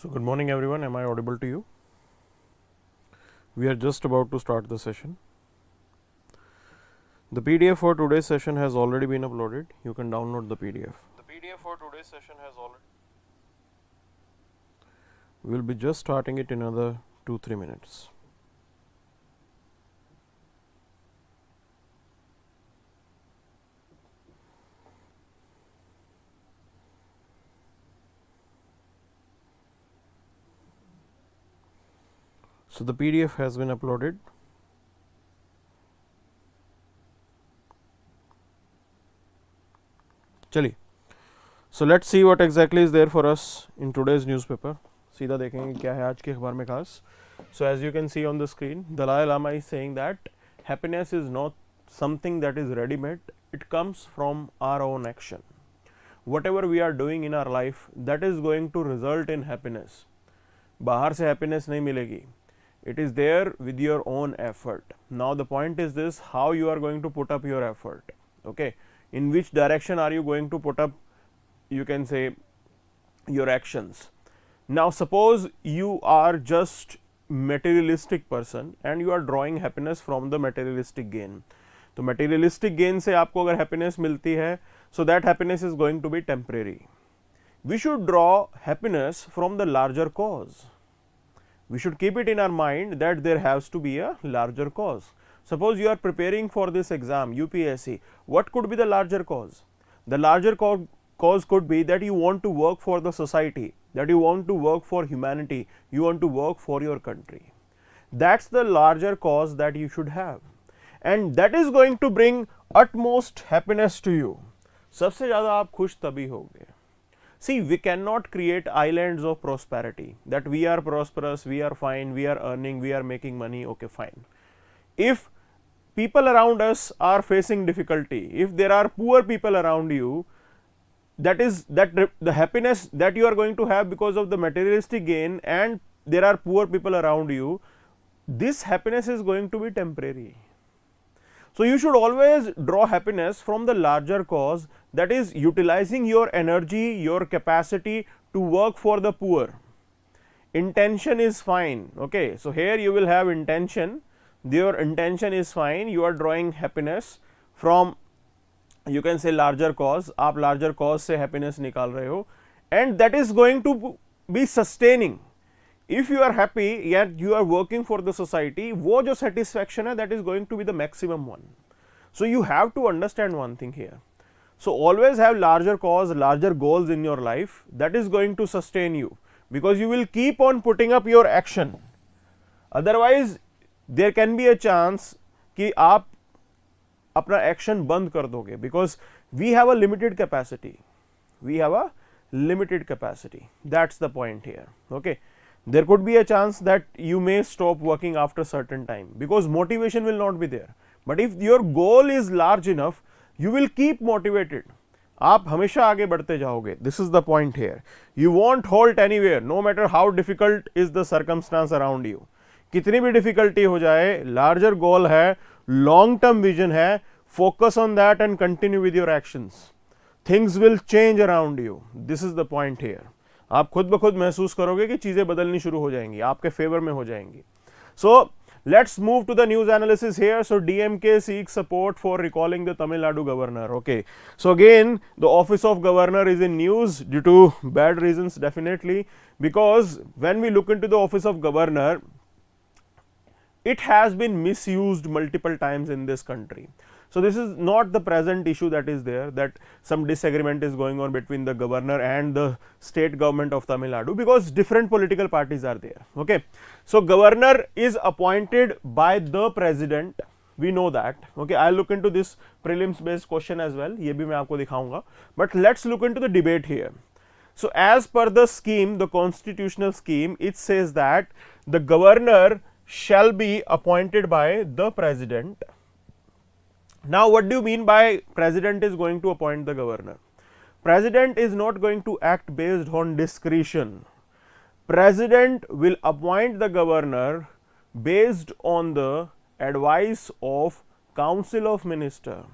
So good morning everyone, am I audible to you? We are just about to start the session. The PDF for today's session has already been uploaded. You can download the PDF. The PDF for today's session has already. We will be just starting it in another 2-3 minutes. So the PDF has been uploaded. चलिए, so let's see what exactly is there for us in today's newspaper. सीधा देखेंगे क्या है आज के अखबार में खास. So as you can see on the screen, Dalai Lama is saying that happiness is not something that is ready-made. It comes from our own action. Whatever we are doing in our life, that is going to result in happiness. बाहर से happiness नहीं मिलेगी. It is there with your own effort. Now the point is this: how you are going to put up your effort. Okay, in which direction are you going to put up, you can say, your actions. Now suppose you are just materialistic person and you are drawing happiness from the materialistic gain. तो materialistic gain से आपको अगर happiness मिलती है, so that happiness is going to be temporary. We should draw happiness from the larger cause. We should keep it in our mind that there has to be a larger cause. Suppose you are preparing for this exam, UPSC. What could be the larger cause? The larger cause could be that you want to work for the society, that you want to work for humanity, you want to work for your country. That's the larger cause that you should have, and that is going to bring utmost happiness to you. सबसे ज़्यादा आप खुश तभी होगे. See, we cannot create islands of prosperity, that we are prosperous, we are fine, we are earning, we are making money, okay, fine. If people around us are facing difficulty, if there are poor people around you, the happiness that you are going to have because of the materialistic gain, and there are poor people around you, this happiness is going to be temporary. So you should always draw happiness from the larger cause, that is utilizing your energy, your capacity to work for the poor. Intention is fine. Okay, so here you will have intention. Your intention is fine. You are drawing happiness from, you can say, larger cause. आप larger cause से happiness निकाल रहे हो, and that is going to be sustaining. If you are happy yet you are working for the society, वो जो satisfaction है, that is going to be the maximum one. So you have to understand one thing here. So always have larger cause, larger goals in your life, that is going to sustain you, because you will keep on putting up your action. Otherwise there can be a chance कि आप अपना action बंद कर दोगे, because we have a limited capacity. We have a limited capacity. That's the point here. Okay. There could be a chance that you may stop working after certain time, because motivation will not be there. But if your goal is large enough, you will keep motivated. आप हमेशा आगे बढ़ते जाओगे. This is the point here. You won't halt anywhere, no matter how difficult is the circumstance around you. कितनी भी difficulty हो जाए, larger goal है, long term vision है, focus on that and continue with your actions. Things will change around you. This is the point here. आप खुद ब खुद महसूस करोगे कि चीजें बदलनी शुरू हो जाएंगी, आपके फेवर में हो जाएंगी. So let's move to the news analysis here. So DMK seeks support for recalling the Tamil Nadu governor. Okay, so again the office of governor is in news due to bad reasons, definitely, because when we look into the office of governor, it has been misused multiple times in this country. So this is not the present issue that is there, that some disagreement is going on between the governor and the state government of Tamil Nadu, because different political parties are there. Okay, so governor is appointed by the president, we know that. Okay, I'll look into this prelims based question as well, ये भी मैं आपको दिखाऊंगा. But let's look into the debate here. So as per the scheme, the constitutional scheme, it says that the governor shall be appointed by the president. Now what do you mean by president is going to appoint the governor? President is not going to act based on discretion. President will appoint the governor based on the advice of Council of Minister.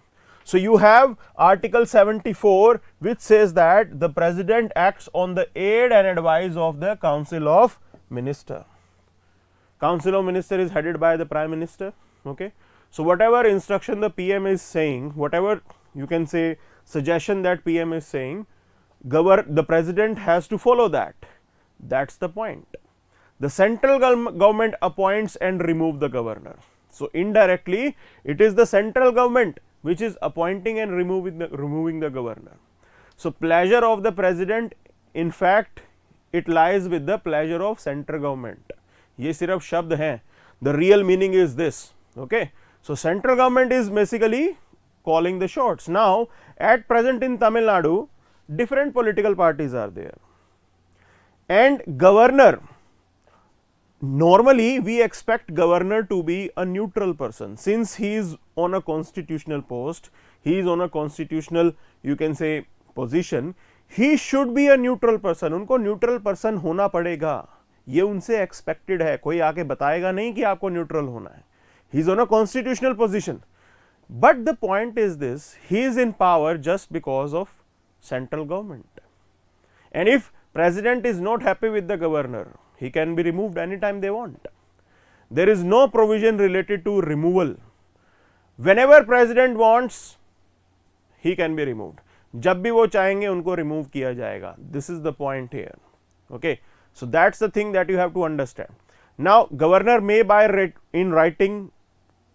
So you have Article 74, which says that the president acts on the aid and advice of the Council of Minister. Council of Minister is headed by the Prime Minister. Okay, so whatever instruction the PM is saying, whatever you can say suggestion that PM is saying, the president has to follow that. That's the point. The central government appoints and remove the governor. So indirectly, it is the central government which is appointing and removing the governor. So pleasure of the president, in fact, it lies with the pleasure of central government. ये सिर्फ शब्द हैं. The real meaning is this. Okay. So central government is basically calling the shots. Now, at present in Tamil Nadu, different political parties are there, and governor, normally we expect governor to be a neutral person. Since he is on a constitutional post, he is on a constitutional, you can say, position, he should be a neutral person. उनको neutral person होना पड़ेगा, ये उनसे expected है. कोई आके बताएगा नहीं कि आपको neutral होना है. He is on a constitutional position. But the point is this, he is in power just because of central government, and if president is not happy with the governor, he can be removed anytime they want. There is no provision related to removal. Whenever president wants, he can be removed. जब भी वो चाहेंगे उनको remove किया जाएगा. This is the point here. Okay, so that's the thing that you have to understand. Now, governor may by in writing,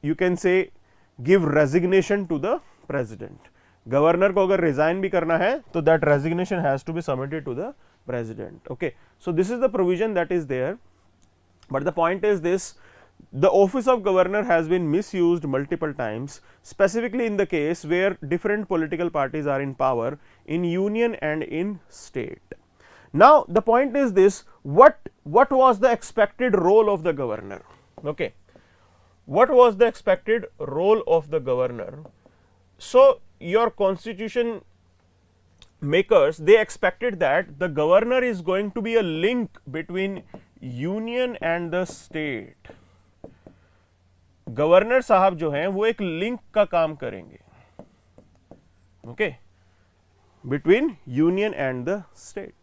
you can say, give resignation to the president. Governor को अगर resign भी करना है तो that resignation has to be submitted to the president. Okay, so this is the provision that is there, but the point is this, the office of governor has been misused multiple times, specifically in the case where different political parties are in power in union and in state. Now the point is this, what was the expected role of the governor? Okay, what was the expected role of the governor? So your constitution makers, they expected that the governor is going to be a link between union and the state. Governor साहब जो हैं वो एक link का काम करेंगे, okay, between union and the state.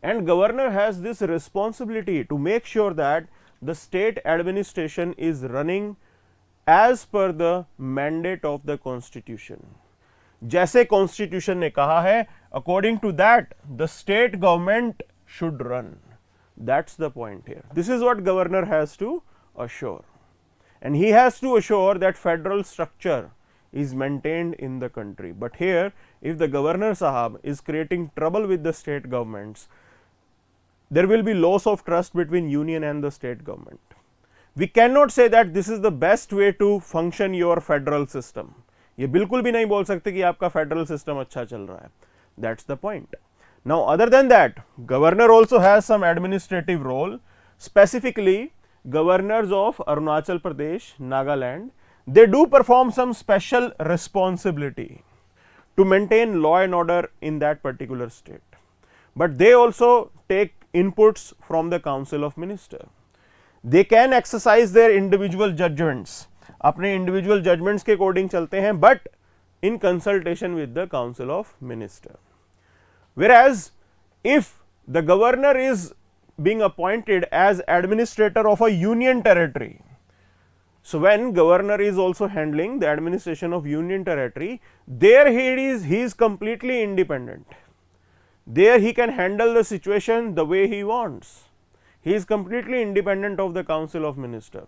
And governor has this responsibility to make sure that the state administration is running as per the mandate of the constitution. जैसे constitution ने कहा है, according to that the state government should run. That's the point here. This is what governor has to assure, and he has to assure that federal structure is maintained in the country. But here, if the governor sahab is creating trouble with the state governments, there will be loss of trust between union and the state government. We cannot say that this is the best way to function your federal system. ये बिल्कुल भी नहीं बोल सकते कि आपका federal system अच्छा चल रहा है. That's the point. Now, other than that, governor also has some administrative role. Specifically, governors of Arunachal Pradesh, Nagaland, they do perform some special responsibility to maintain law and order in that particular state. But they also take inputs from the Council of Ministers. They can exercise their individual judgments. अपने individual judgments के according चलते हैं, but in consultation with the Council of Ministers. Whereas, if the governor is being appointed as administrator of a union territory, so when governor is also handling the administration of union territory, there he is completely independent. There he can handle the situation the way he wants. He is completely independent of the Council of Ministers.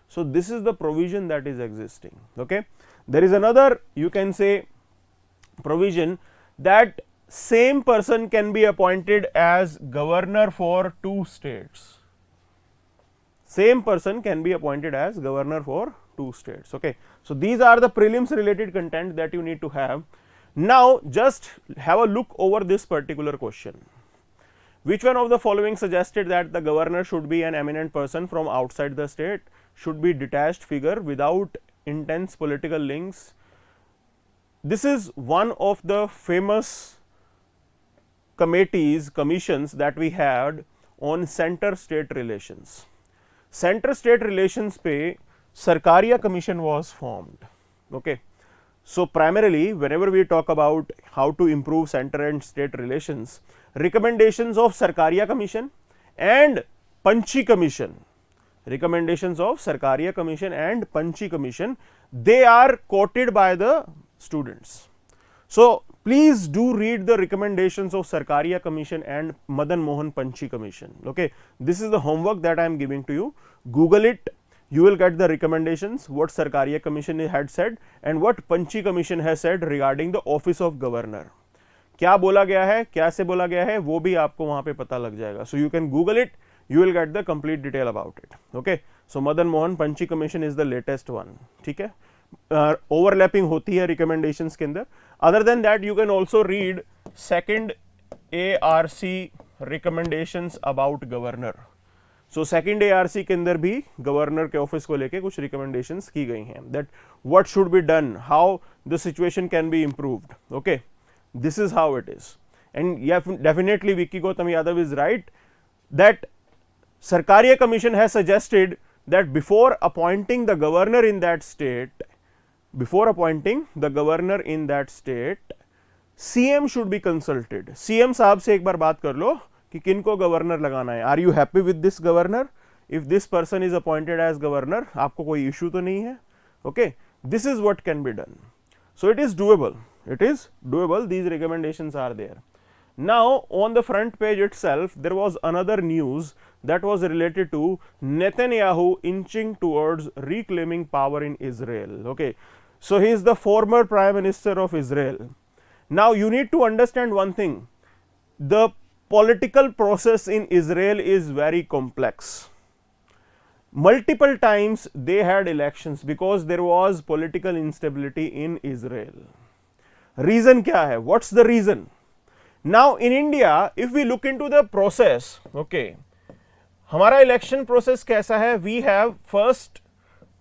So this is the provision that is existing. Okay, there is another, you can say, provision that same person can be appointed as governor for two states. Same person can be appointed as governor for two states. Okay, so these are the prelims related content that you need to have. Now just have a look over this particular question. Which one of the following suggested that the governor should be an eminent person from outside the state, should be detached figure without intense political links? This is one of the famous commissions that we had on center state relations. Center state relations पे Sarkaria commission was formed. Okay, So primarily, whenever we talk about how to improve center and state relations, recommendations of Sarkaria Commission and Panchi Commission, recommendations of Sarkaria Commission and Panchi Commission, they are quoted by the students. So please do read the recommendations of Sarkaria Commission and Madan Mohan Panchi Commission. Okay, this is the homework that I am giving to you. Google it. You will get the recommendations, what Sarkaria Commission had said and what Panchi Commission has said regarding the office of governor. क्या बोला गया है, कैसे बोला गया है, वो भी आपको वहां पे पता लग जाएगा. So you can Google it, you will get the complete detail about it. Okay, so Madan Mohan Panchi Commission is the latest one. ठीक है, overlapping होती है recommendations के अंदर. Other than that, you can also read second ARC recommendations about governor. So second ARC के अंदर भी governor के ऑफिस को लेके कुछ रिकमेंडेशंस की गई हैं, that what should be done, how the situation can be improved. Okay, this is how it is. And definitely Vicky Gautam Yadav is right that Sarkaria Commission has suggested that before appointing the governor in that state, CM should be consulted. CM साहब से एक बार बात कर लो कि किनको governor लगाना है. Are you happy with this governor? If this person is appointed as governor, आपको कोई इश्यू तो नहीं है. Okay, this is what can be done. So it is doable, these recommendations are there. Now on the front page itself there was another news that was related to Netanyahu inching towards reclaiming power in Israel. Okay, so he is the former prime minister of Israel. Now you need to understand one thing, the political process in Israel is very complex. Multiple times they had elections because there was political instability in Israel. Reason क्या है? What's the reason? Now in India, if we look into the process, okay, हमारा election process कैसा है? We have first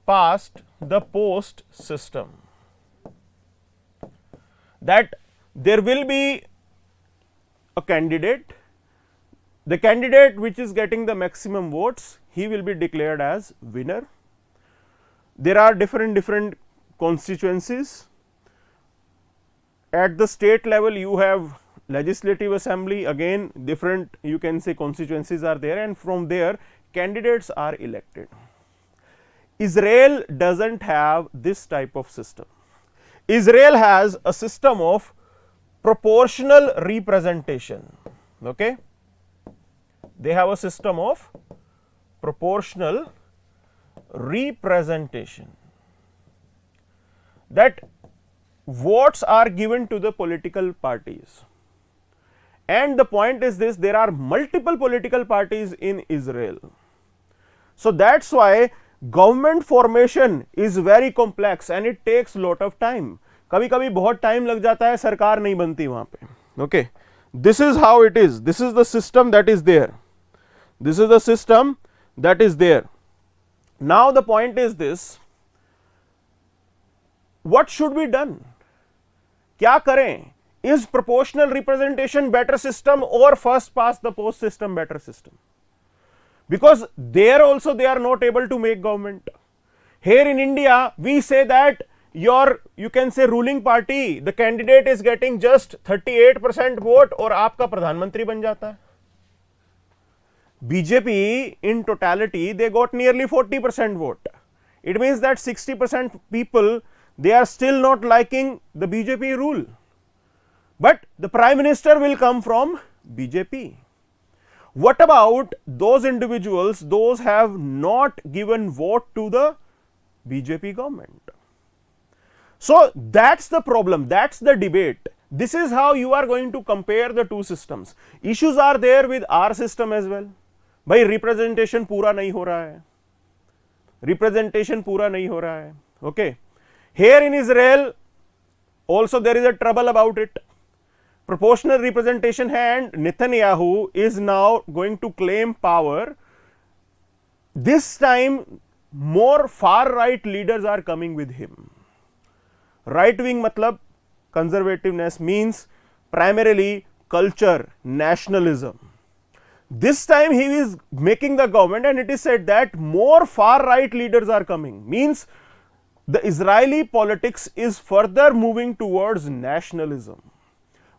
past the post system, that there will be a candidate. The candidate which is getting the maximum votes, he will be declared as winner. There are different constituencies. At the state level, you have legislative assembly, again different, you can say, constituencies are there, and from there candidates are elected. Israel doesn't have this type of system. Israel has a system of proportional representation. Okay, they have a system of proportional representation, that votes are given to the political parties. And the point is this, there are multiple political parties in Israel. So that's why government formation is very complex and it takes lot of time. कभी कभी बहुत time लग जाता है, सरकार नहीं बनती वहां पे. Okay, this is how it is. This is the system that is there. This is the system that is there. Now the point is this, what should be done? क्या करें? Is proportional representation better system or first past the post system better system? Because there also they are not able to make government. Here in India, we say that you can say ruling party, the candidate is getting just 38% vote और आपका प्रधानमंत्री बन जाता है. BJP in totality they got nearly 40% vote. It means that 60% people, they are still not liking the BJP rule. But the prime minister will come from BJP. What about those individuals, those have not given vote to the BJP government? So that's the problem, that's the debate. This is how you are going to compare the two systems. Issues are there with our system as well. भाई representation पूरा नहीं हो रहा है, representation पूरा नहीं हो रहा है. Okay, here in Israel also there is a trouble about it. Proportional representation है and Netanyahu is now going to claim power. This time more far right leaders are coming with him. Right wing matlab conservativeness means primarily culture, nationalism. This time he is making the government and it is said that more far right leaders are coming, means the Israeli politics is further moving towards nationalism.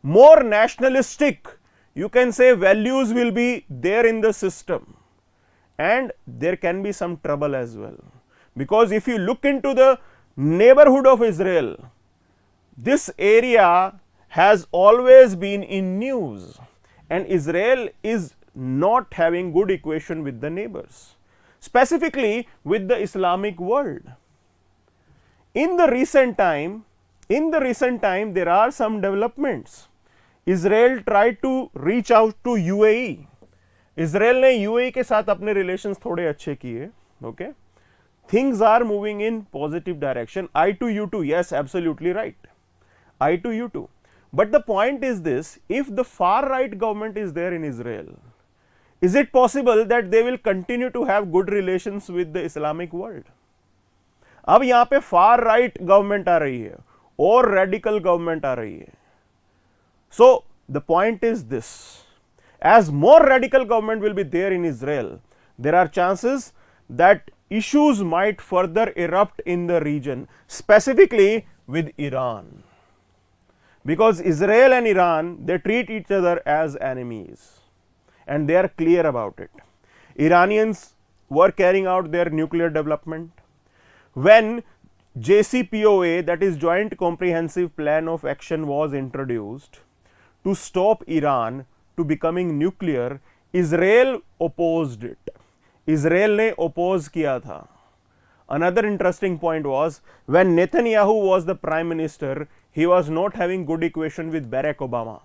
More nationalistic, you can say, values will be there in the system, and there can be some trouble as well, because if you look into the neighborhood of Israel, this area has always been in news, and Israel is not having good equation with the neighbors, specifically with the Islamic world. In the recent time, there are some developments. Israel tried to reach out to UAE. Israel ने UAE के साथ अपने relations थोड़े अच्छे किए. Okay, things are moving in positive direction. I to you too. Yes, absolutely right. I to you too. But the point is this: if the far right government is there in Israel, is it possible that they will continue to have good relations with the Islamic world? अब यहाँ पे far right government आ रही है और radical government आ रही है. So the point is this: as more radical government will be there in Israel, there are chances that issues might further erupt in the region, specifically with Iran, because Israel and Iran, they treat each other as enemies and they are clear about it. Iranians were carrying out their nuclear development. When JCPOA, that is Joint Comprehensive Plan of Action, was introduced to stop Iran to becoming nuclear, Israel opposed it. Israel ने oppose किया था. Another interesting point was when Netanyahu was the prime minister, he was not having good equation with Barack Obama,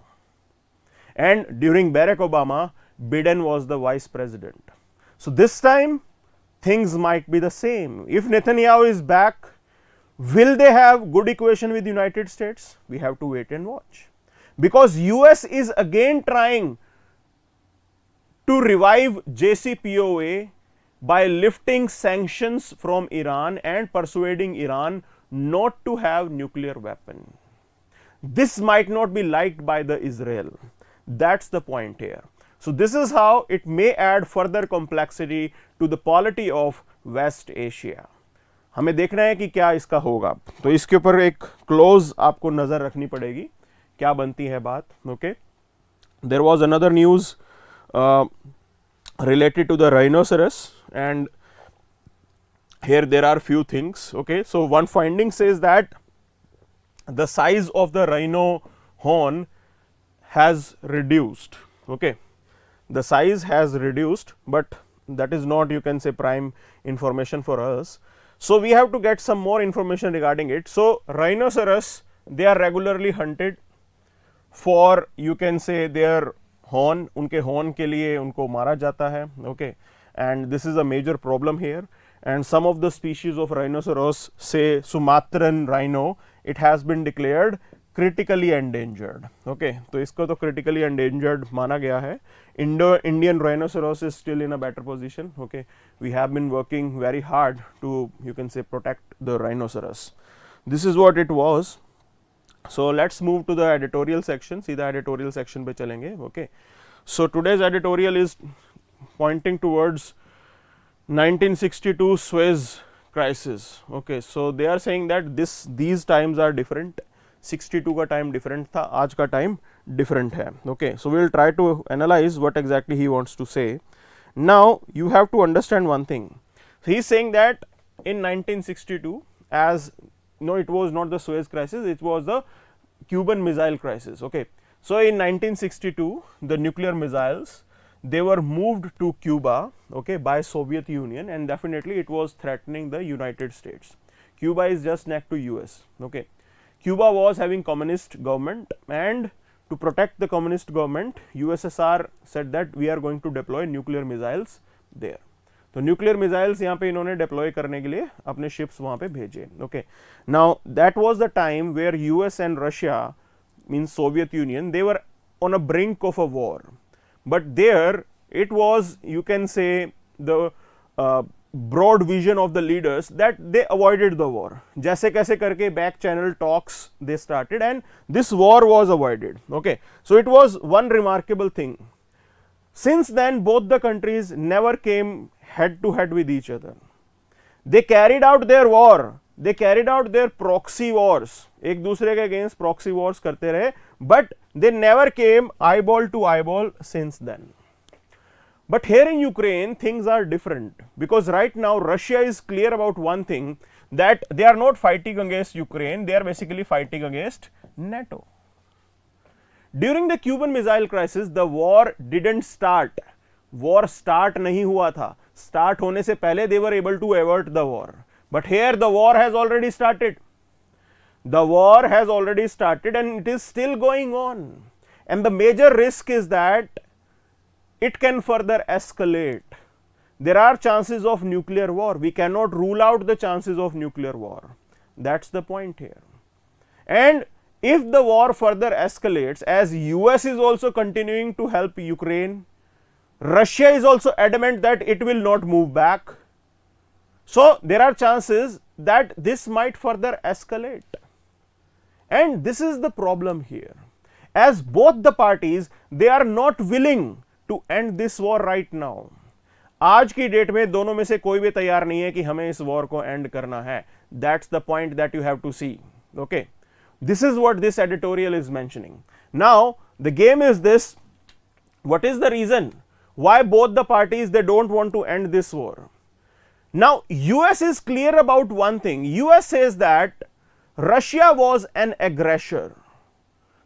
and during Barack Obama, Biden was the vice president. So this time things might be the same. If Netanyahu is back, will they have good equation with United States? We have to wait and watch, because US is again trying to revive JCPOA by lifting sanctions from Iran and persuading Iran not to have nuclear weapon. This might not be liked by the Israel. That's the point here. So this is how it may add further complexity to the polity of West Asia. हमें देखना है कि क्या इसका होगा, तो इसके ऊपर एक क्लोज आपको नजर रखनी पड़ेगी क्या बनती है बात. Okay, there was another news related to the rhinoceros, and here there are few things. Okay, so one finding says that the size of the rhino horn has reduced. Okay, the size has reduced, but that is not, you can say, prime information for us. So we have to get some more information regarding it. So rhinoceros, they are regularly hunted for, you can say, their horn. उनके horn के लिए उनको मारा जाता है. Okay, and this is a major problem here. And some of the species of rhinoceros, say Sumatran rhino, it has been declared critically endangered. Okay, तो इसको तो critically endangered माना गया है. Indian rhinoceros is still in a better position. Okay, we have been working very hard to, you can say, protect the rhinoceros. This is what it was. So let's move to the editorial section. See the editorial section पे चलेंगे. Okay, so today's editorial is pointing towards 1962 Suez crisis. Okay, so they are saying that these times are different. 62 का time different था, आज का time different है. Okay, so we will try to analyze what exactly he wants to say. Now you have to understand one thing. He is saying that in 1962, as no, it was not the Suez crisis, it was the Cuban Missile Crisis. Okay, so in 1962, the nuclear missiles, they were moved to Cuba, okay, by Soviet Union, and definitely it was threatening the United States. Cuba is just next to US. Okay, Cuba was having communist government, and to protect the communist government, USSR said that we are going to deploy nuclear missiles there. तो nuclear missiles यहाँ पे इन्होंने deploy करने के लिए अपने ships वहाँ पे भेजे. Okay, now that was the time where US and Russia, means Soviet Union, they were on a brink of a war, but there it was, you can say, the broad vision of the leaders that they avoided the war. जैसे कैसे करके back channel talks they started, and this war was avoided. Okay, so it was one remarkable thing. Since then, both the countries never came head to head with each other. They carried out their war they carried out their proxy wars, एक दूसरे के against proxy wars करते रहे, but they never came eyeball to eyeball since then. But here in Ukraine things are different, because right now Russia is clear about one thing, that they are not fighting against Ukraine, they are basically fighting against NATO. During the Cuban Missile Crisis, the war didn't start. War start नहीं हुआ था. Start होने से पहले they were able to avert the war. But here the war has already started. The war has already started and it is still going on. And the major risk is that it can further escalate. There are chances of nuclear war. We cannot rule out the chances of nuclear war. That's the point here. And if the war further escalates, as US is also continuing to help Ukraine, Russia is also adamant that it will not move back. So there are chances that this might further escalate. And this is the problem here. As both the parties, they are not willing to end this war right now. आज की date में दोनों में से कोई भी तैयार नहीं है कि हमें इस वॉर को एंड करना है. That's the point that you have to see. Okay, this is what this editorial is mentioning. Now the game is this: what is the reason why both the parties they don't want to end this war? Now US is clear about one thing. US says that Russia was an aggressor.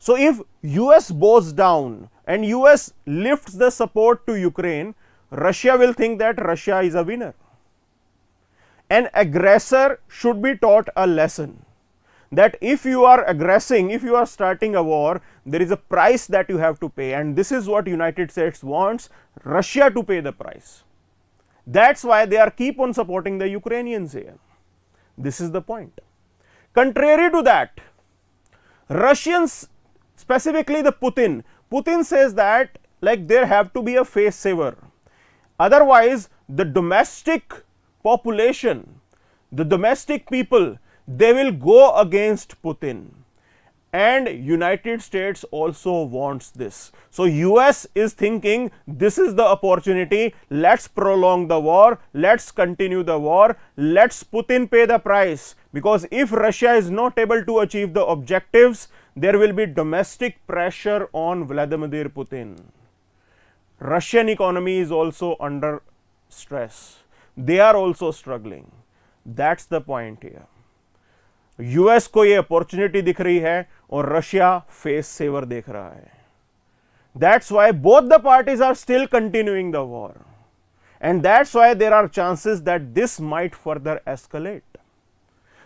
So if US bows down and US lifts the support to Ukraine, Russia will think that Russia is a winner. An aggressor should be taught a lesson that if you are aggressing, if you are starting a war, there is a price that you have to pay, and this is what United States wants Russia to pay the price. That's why they are keep on supporting the Ukrainians here. This is the point. Contrary to that, Russians, specifically the Putin says that like there have to be a face saver. Otherwise, the domestic population, the domestic people, they will go against Putin. And United States also wants this. So US is thinking this is the opportunity, let's prolong the war, let's continue the war, let's Putin pay the price. Because if Russia is not able to achieve the objectives, there will be domestic pressure on Vladimir Putin. Russian economy is also under stress. They are also struggling. That's the point here. US को ये opportunity दिख रही है और Russia face saver देख रहा है. That's why both the parties are still continuing the war. And that's why there are chances that this might further escalate.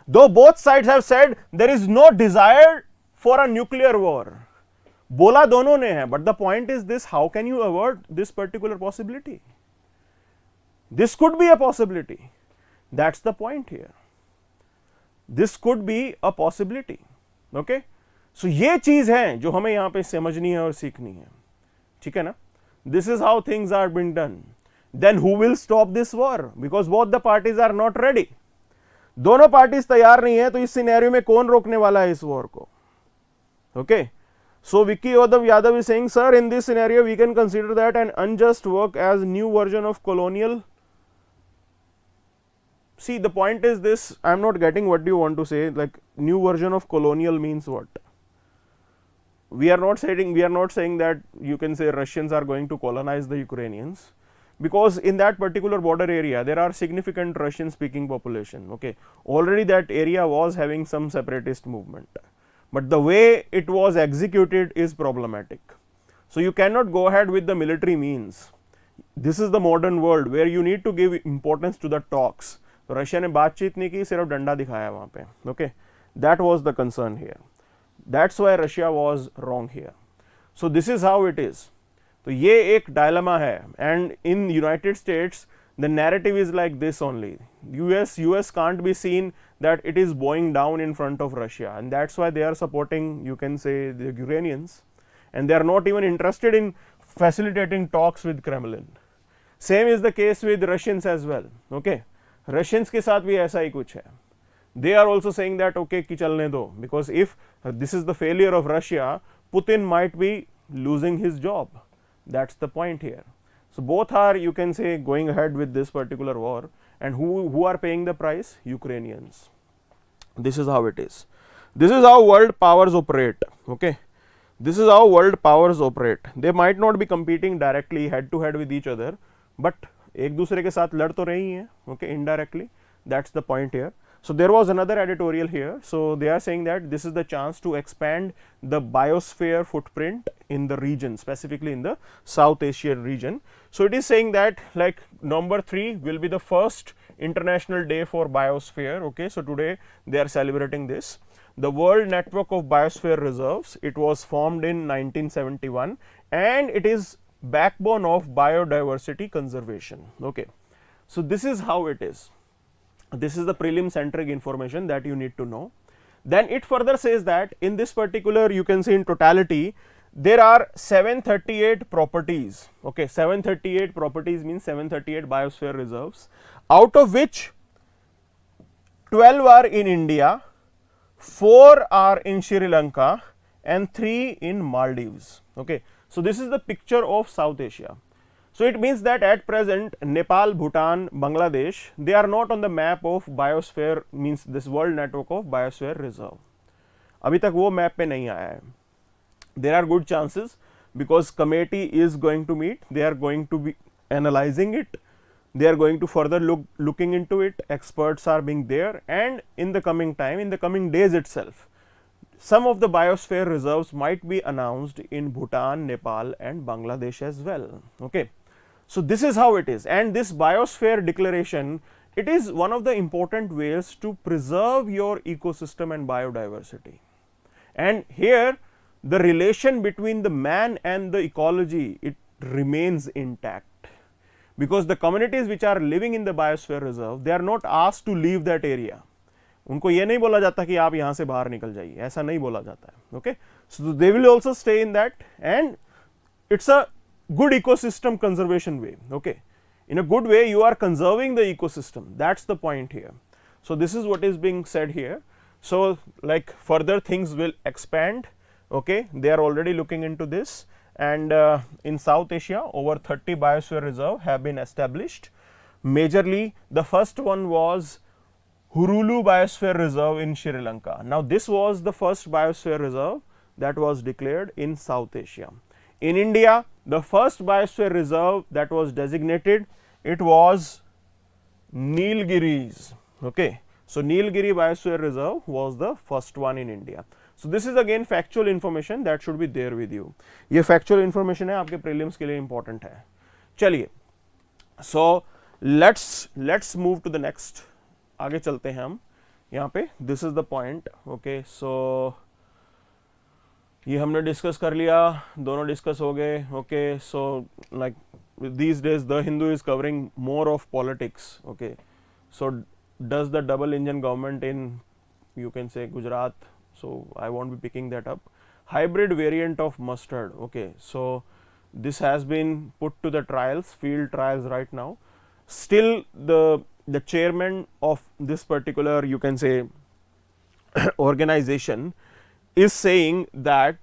Though both sides have said there is no desire for a nuclear war. बोला दोनों ने है, but the point is this: how can you avert this particular possibility? This could be a possibility. That's the point here. This could be a possibility. Okay? So ये चीज है जो हमें यहाँ पे समझनी है और सीखनी है. ठीक है ना? This is how things are being done. Then who will stop this war? Because both the parties are not ready. दोनों पार्टीज तैयार नहीं है, तो इस सिनेरियो में कौन रोकने वाला है इस वॉर को? Okay? So Vicky Yadav is saying, sir, in this scenario we can consider that an unjust work as new version of colonial. See, the point is this: I am not getting what you want to say. Like, new version of colonial means what? We are not saying that you can say Russians are going to colonize the Ukrainians, because in that particular border area there are significant Russian speaking population. Okay, already that area was having some separatist movement, but the way it was executed is problematic. So you cannot go ahead with the military means. This is the modern world where you need to give importance to the talks. तो Russia ने बातचीत नहीं की, सिर्फ डंडा दिखाया वहाँ पे. Okay, that was the concern here. That's why Russia was wrong here. So this is how it is. तो ये एक डायलेमा है. And in United states the narrative is like this only. US can't be seen that it is bowing down in front of Russia, and that's why they are supporting, you can say, the Ukrainians, and they are not even interested in facilitating talks with Kremlin. Same is the case with Russians as well. Okay, Russians के साथ भी ऐसा ही कुछ है. They are also saying that okay कि चलने दो, because if this is the failure of Russia, Putin might be losing his job. That's the point here. So both are, you can say, going ahead with this particular war, and who are paying the price? Ukrainians. This is how it is. This is how world powers operate. Okay, this is how world powers operate. They might not be competing directly head to head with each other, but एक दूसरे के साथ लड़ तो रही हैं. Okay, indirectly. That's the point here. So there was another editorial here. So they are saying that this is the chance to expand the biosphere footprint in the region, specifically in the South Asian region. So it is saying that like November 3 will be the first International Day for Biosphere. Okay, so today they are celebrating this. The World Network of Biosphere Reserves, it was formed in 1971 and it is backbone of biodiversity conservation. Okay, so this is how it is. This is the prelim centric information that you need to know. Then it further says that in this particular, you can see in totality there are 738 properties. Okay, 738 properties means 738 biosphere reserves, out of which 12 are in India, 4 are in Sri Lanka and 3 in Maldives. Okay, so this is the picture of South Asia. So it means that at present Nepal, Bhutan, Bangladesh, they are not on the map of biosphere, means this world network of biosphere reserve. अभी तक वो map पे नहीं आया है. There are good chances because committee is going to meet. They are going to be analyzing it. They are going to further looking into it. Experts are being there, and in the coming time, in the coming days itself, some of the biosphere reserves might be announced in Bhutan, Nepal and Bangladesh as well. Okay. So this is how it is, and this biosphere declaration, it is one of the important ways to preserve your ecosystem and biodiversity. And here the relation between the man and the ecology, it remains intact, because the communities which are living in the biosphere reserve, they are not asked to leave that area. उनको ये नहीं बोला जाता कि आप यहाँ से बाहर निकल जाइए, ऐसा नहीं बोला जाता है. Okay, so they will also stay in that, and it's a good ecosystem conservation way. Okay, in a good way you are conserving the ecosystem. That's the point here. So this is what is being said here. So like further things will expand. Okay, they are already looking into this, and in South Asia over 30 biosphere reserve have been established. Majorly the first one was Hurulu Biosphere Reserve in Sri Lanka. Now this was the first biosphere reserve that was declared in South Asia. In India, the first biosphere reserve that was designated, it was Nilgiris. Okay, so Nilgiri Biosphere Reserve was the first one in India. So this is again factual information that should be there with you. ये factual information है, आपके prelims के लिए important है. चलिए, so let's move to the next. आगे चलते हैं हम यहाँ पे. This is the point. Okay, so ये हमने डिस्कस कर लिया, दोनों डिस्कस हो गए. Okay, so like these days the Hindu is covering more of politics. Okay, so does the double engine government in, you can say, Gujarat, so I won't be picking that up. Hybrid variant of mustard. Okay, so this has been put to the trials, field trials right now. Still the chairman of this particular, you can say, organization is saying that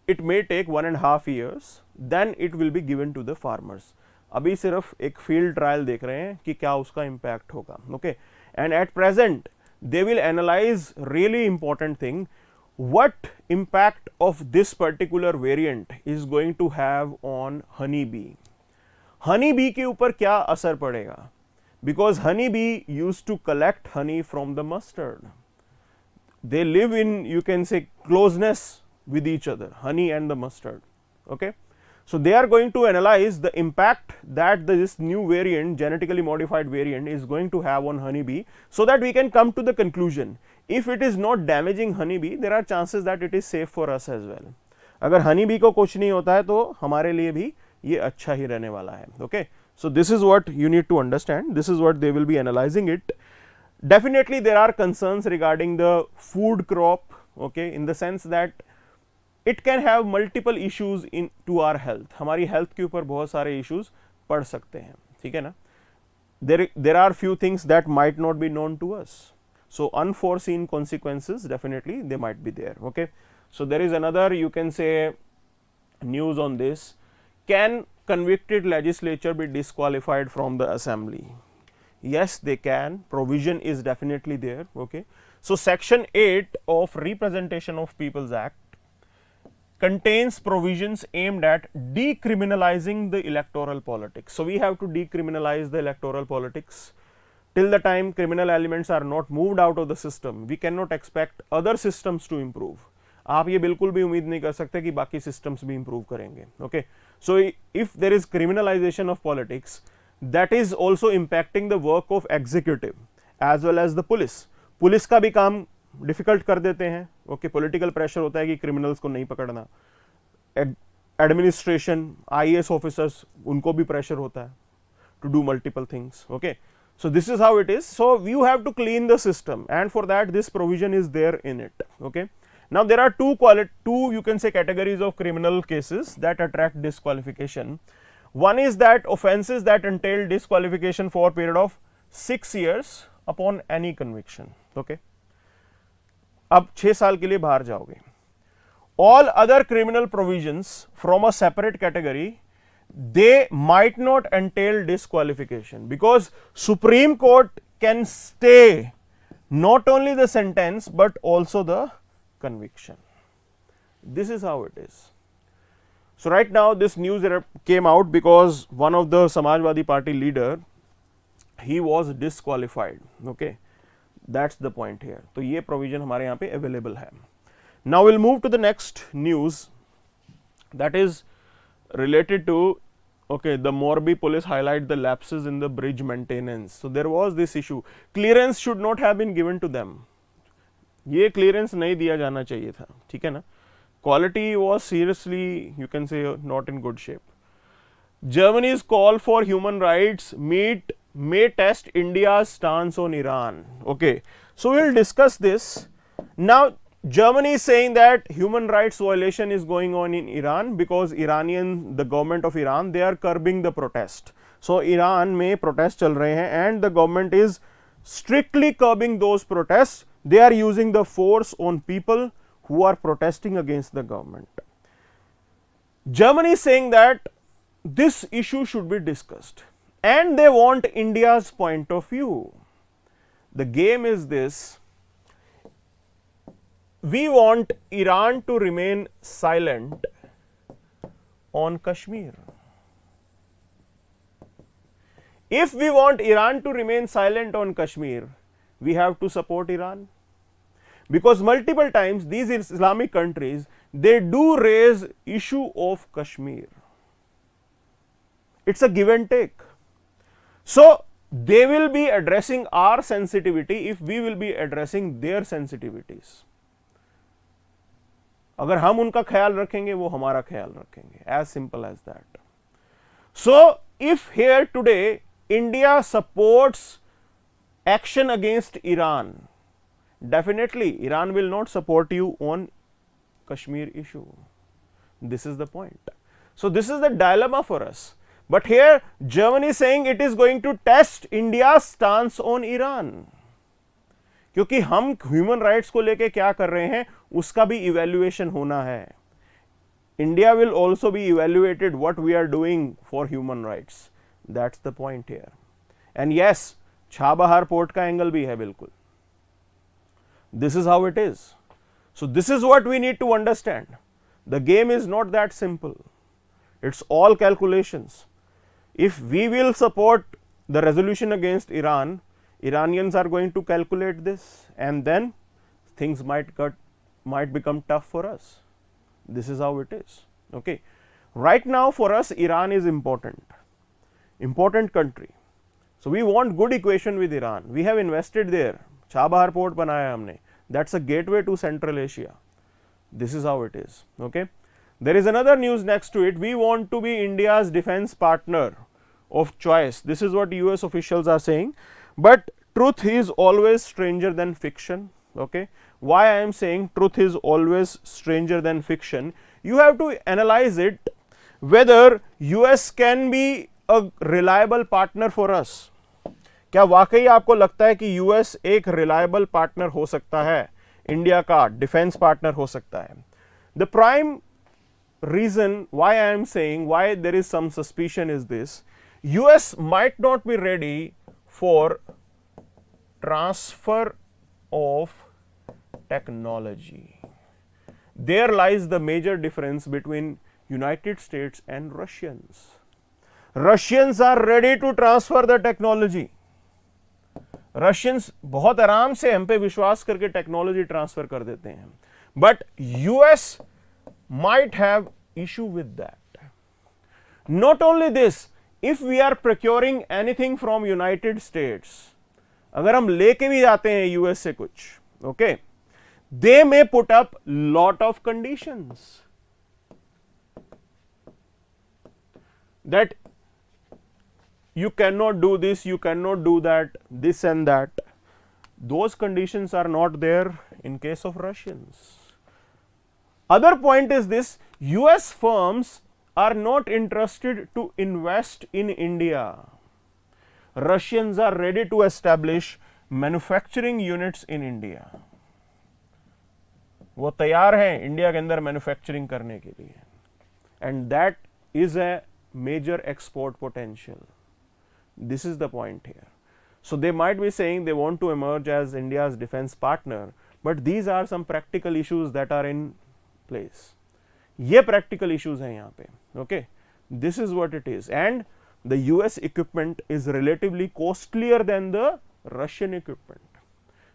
it may take 1.5 years, then it will be given to the farmers. अभी सिर्फ एक field trial देख रहे हैं कि क्या उसका impact होगा. Okay, and at present they will analyze really important thing, what impact of this particular variant is going to have on honey bee. Honey bee के ऊपर क्या असर पड़ेगा? Because honey bee used to collect honey from the mustard. They live in, you can say, closeness with each other, honey and the mustard. Okay, so they are going to analyze the impact that this new variant, genetically modified variant, is going to have on honey bee, so that we can come to the conclusion, if it is not damaging honey bee, there are chances that it is safe for us as well. अगर honey bee को कुछ नहीं होता है तो हमारे लिए भी ये अच्छा ही रहने वाला है. Okay, so this is what you need to understand. This is what they will be analyzing it. Definitely there are concerns regarding the food crop. Okay, in the sense that it can have multiple issues in to our health. हमारी health के ऊपर बहुत सारे issues पड़ सकते हैं. ठीक है ना? There are few things that might not be known to us. So unforeseen consequences, definitely they might be there. Okay, so there is another, you can say, news on this. Can convicted legislature be disqualified from the assembly? Yes, they can. Provision is definitely there. Okay, So section 8 of Representation of People's Act contains provisions aimed at decriminalizing the electoral politics. So we have to decriminalize the electoral politics. Till the time criminal elements are not moved out of the system, we cannot expect other systems to improve. आप ये बिल्कुल भी उम्मीद नहीं कर सकते कि बाकी systems भी improve करेंगे. Okay, so if there is criminalization of politics, that is also impacting the work of executive as well as the police. Police का भी काम डिफिकल्ट कर देते हैं. ओके, पॉलिटिकल प्रेशर होता है कि क्रिमिनल्स को नहीं पकड़ना. एडमिनिस्ट्रेशन, IAS ऑफिसर्स, उनको भी प्रेशर होता है to do multiple things. Okay, so this is how it is. So you have to clean the system, and for that this provision is there in it. Okay, now there are two you can say categories of criminal cases that attract disqualification. One is that offenses that entail disqualification for a period of 6 years upon any conviction. Okay, अब 6 साल के लिए बाहर जाओगे. All other criminal provisions from a separate category, they might not entail disqualification, because Supreme Court can stay not only the sentence but also the conviction. This is how it is. So right now this news came out because one of the Samajwadi Party leader, he was disqualified. Okay, that's the point here. तो ये provision हमारे यहाँ पे available है. Now we'll move to the next news, that is related to, okay, the Morbi police highlight the lapses in the bridge maintenance. So there was this issue, clearance should not have been given to them. ये clearance नहीं दिया जाना चाहिए था. ठीक है ना, quality was seriously, you can say, not in good shape. Germany's call for human rights meet may test India's stance on Iran. Okay, so we'll discuss this. Now Germany is saying that human rights violation is going on in Iran because the government of Iran, they are curbing the protest. So Iran में protest चल रहे हैं and the government is strictly curbing those protests. They are using the force on people who are protesting against the government. Germany is saying that this issue should be discussed and they want India's point of view. The game is this: we want Iran to remain silent on Kashmir. If we want Iran to remain silent on Kashmir, we have to support Iran, because multiple times these Islamic countries, they do raise issue of Kashmir. It's a give and take. So they will be addressing our sensitivity if we will be addressing their sensitivities. अगर हम उनका ख्याल रखेंगे, वो हमारा ख्याल रखेंगे. As simple as that. So if here today India supports action against Iran, definitely Iran will not support you on Kashmir issue. This is the point. So this is the dilemma for us. But here Germany is saying it is going to test India's stance on Iran. क्योंकि हम human rights को लेके क्या कर रहे हैं उसका भी इवैल्यूएशन होना है. India will also be evaluated what we are doing for human rights. That's the point here. And yes, Chabahar port का एंगल भी है बिल्कुल. This is how it is. So this is what we need to understand. The game is not that simple. It's all calculations. If we will support the resolution against Iran, Iranians are going to calculate this, and then things might become tough for us. This is how it is. Okay, right now for us Iran is important country. So we want good equation with Iran. We have invested there. Chabahar port banaya humne. That's a gateway to Central Asia. This is how it is. Okay, there is another news next to it. We want to be India's defense partner of choice. This is what US officials are saying, but truth is always stranger than fiction. Okay, why I am saying truth is always stranger than fiction? You have to analyze it whether US can be a reliable partner for us. क्या वाकई आपको लगता है कि US एक reliable partner हो सकता है, इंडिया का डिफेंस पार्टनर हो सकता है? The prime reason why I am saying why there is some suspicion is this: US might not be ready for transfer of technology. There lies the major difference between United States and Russians. Russians are ready to transfer the technology. Russians बहुत आराम से हम पे विश्वास करके technology transfer कर देते हैं, but US might have issue with that. Not only this, if we are procuring anything from United States, अगर हम लेके भी जाते हैं यूएस से कुछ, okay, they may put up lot of conditions that you cannot do this, you cannot do that, this and that. Those conditions are not there in case of Russians. Other point is this, US firms are not interested to invest in India. Russians are ready to establish manufacturing units in India. वो तैयार हैं India के अंदर manufacturing करने के लिए, and that is a major export potential. This is the point here. So they might be saying they want to emerge as India's defense partner, but these are some practical issues that are in place. ये practical issues हैं यहाँ पे, okay? This is what it is, and the US equipment is relatively costlier than the Russian equipment.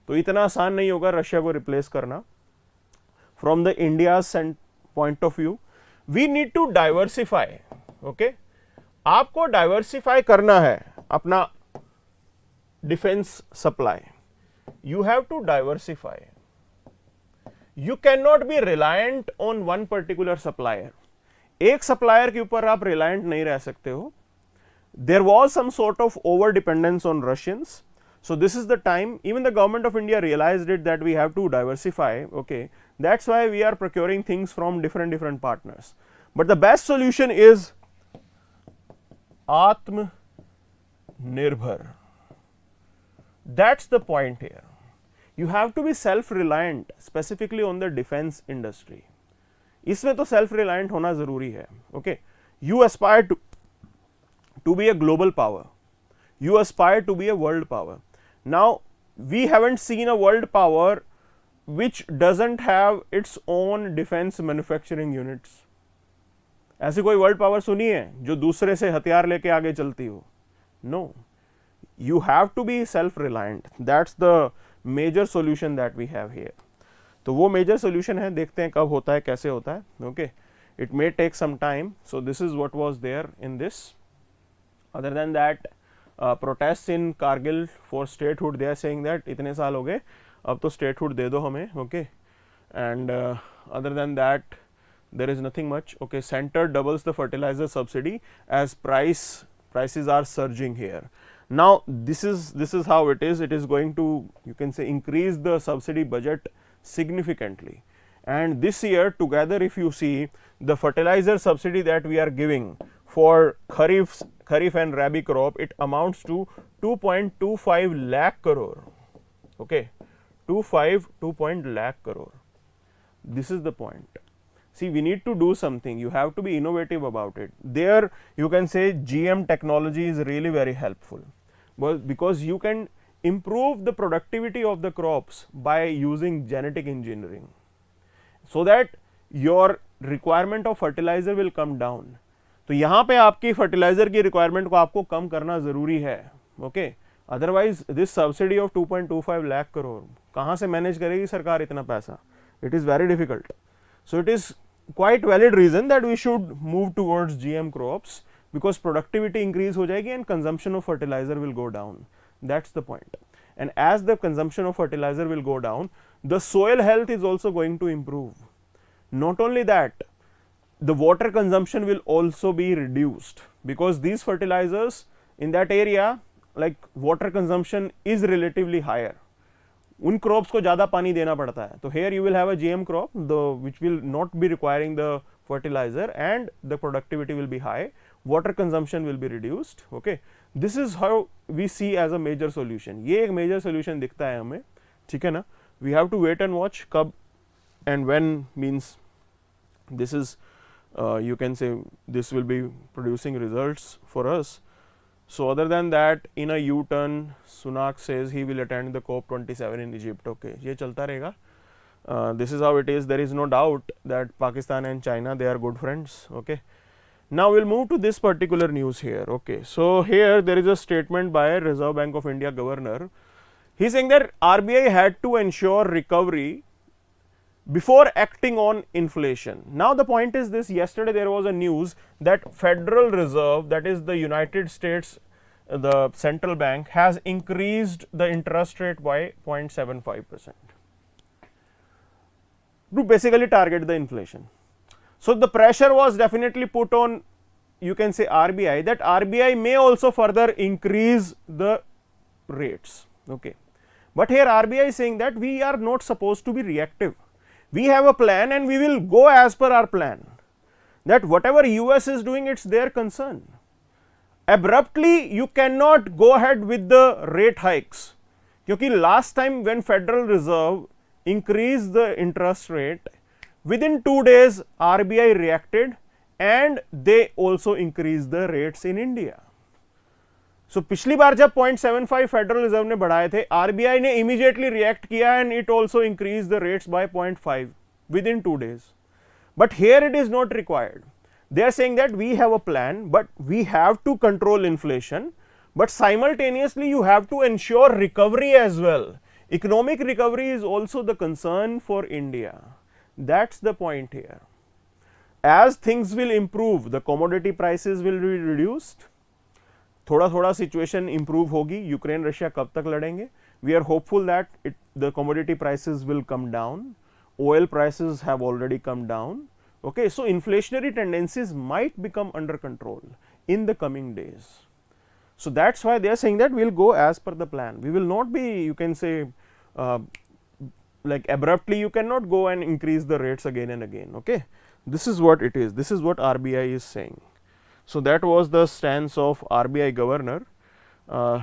तो इतना आसान नहीं होगा Russia को रिप्लेस करना. From the India's point of view, we need to diversify, okay? आपको डाइवर्सिफाई करना है अपना defence supply. You have to diversify. You can not be reliant on one particular supplier. एक सप्लायर के ऊपर आप रिलायंट नहीं रह सकते हो. There was some sort of over dependence on Russians. So this is the time, even the government of India realized it, that we have to diversify, okay. That's why we are procuring things from different partners. But the best solution is Atma Nirbhar. That's the point here. You have to be self-reliant, specifically on the defense industry. इसमें तो self-reliant होना जरूरी है, okay. You aspire to be a global power. You aspire to be a world power. Now, we haven't seen a world power which doesn't have its own defense manufacturing units. ऐसी कोई world power सुनी है जो दूसरे से हथियार लेके आगे चलती हो? No. You have to be self-reliant. That's the major solution that we have here. तो वो major solution है, देखते हैं कब होता है, कैसे होता है, okay. It may take some time. So this is what was there in this. Other than that, protests in Kargil for statehood, they are saying that इतने साल हो गए, अब तो statehood दे दो हमें, okay. And other than that, there is nothing much, okay. Center doubles the fertilizer subsidy as prices are surging here. Now this is how it is. It is going to, you can say, increase the subsidy budget significantly. And this year together, if you see the fertilizer subsidy that we are giving for Kharif and Rabi crop, it amounts to 2.25 lakh crore, okay, 2 lakh crore. This is the point. See, we need to do something. You have to be innovative about it. There you can say GM technology is really very helpful, but because you can improve the productivity of the crops by using genetic engineering, so that your requirement of fertilizer will come down. तो यहाँ पे आपकी fertiliser की requirement को आपको कम करना जरूरी है, okay. Otherwise this subsidy of 2.25 lakh crore कहाँ से मैनेज करेगी सरकार इतना पैसा? It is very difficult. So it is quite valid reason that we should move towards GM crops, because productivity increase हो जाएगी and consumption of fertiliser will go down. That's the point. And as the consumption of fertiliser will go down, the soil health is also going to improve. Not only that, the water consumption will also be reduced, because these fertilizers in that area, like water consumption is relatively higher. उन crops को ज़्यादा पानी देना पड़ता है. तो here you will have a GM crop which will not be requiring the fertilizer and the productivity will be high. Water consumption will be reduced. Okay, this is how we see as a major solution. ये एक major solution दिखता है हमें, ठीक है ना? We have to wait and watch कब and when means. This is you can say this will be producing results for us. So other than that, in a U-turn, Sunak says he will attend the COP27 in Egypt. Okay, ये चलता रहेगा. This is how it is. There is no doubt that Pakistan and China, they are good friends. Okay. Now we'll move to this particular news here. Okay, so here there is a statement by Reserve Bank of India governor. He's saying that RBI had to ensure recovery before acting on inflation. Now the point is this: yesterday there was a news that Federal Reserve, that is the United States, the central bank, has increased the interest rate by 0.75% to basically target the inflation. So the pressure was definitely put on, you can say, RBI, that RBI may also further increase the rates. Okay, but here RBI is saying that we are not supposed to be reactive. We have a plan and we will go as per our plan. That whatever US is doing, it's their concern. Abruptly you cannot go ahead with the rate hikes, because last time when Federal Reserve increased the interest rate, within 2 days RBI reacted and they also increased the rates in India. So पिछली बार जब 0.75 federal reserve ने बढ़ाए थे, RBI ने immediately react किया and it also increased the rates by 0.5 within 2 days. But here it is not required. They are saying that we have a plan, but we have to control inflation, but simultaneously you have to ensure recovery as well. Economic recovery is also the concern for India. That's the point here. As things will improve, the commodity prices will be reduced. थोड़ा थोड़ा situation improve होगी. Ukraine Russia कब तक लड़ेंगे? We are hopeful that the commodity prices will come down. Oil prices have already come down. Okay, so inflationary tendencies might become under control in the coming days. So that's why they are saying that we'll go as per the plan. We will not be, you can say, like abruptly you cannot go and increase the rates again and again. Okay, this is what it is. This is what RBI is saying. So that was the stance of RBI governor.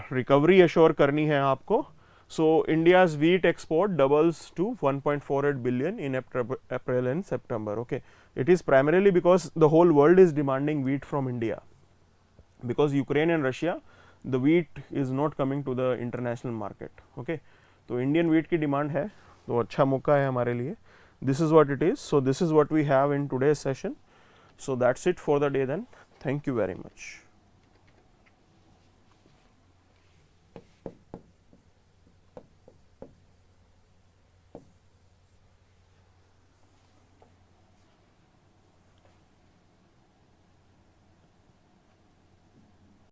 Recovery assure करनी है आपको. So India's wheat export doubles to 1.48 billion in April and September. Okay, it is primarily because the whole world is demanding wheat from India, because Ukraine and Russia, the wheat is not coming to the international market. Okay, तो Indian wheat की demand है, तो अच्छा मौका है हमारे लिए. This is what it is. So this is what we have in today's session. So that's it for the day then. Thank you very much.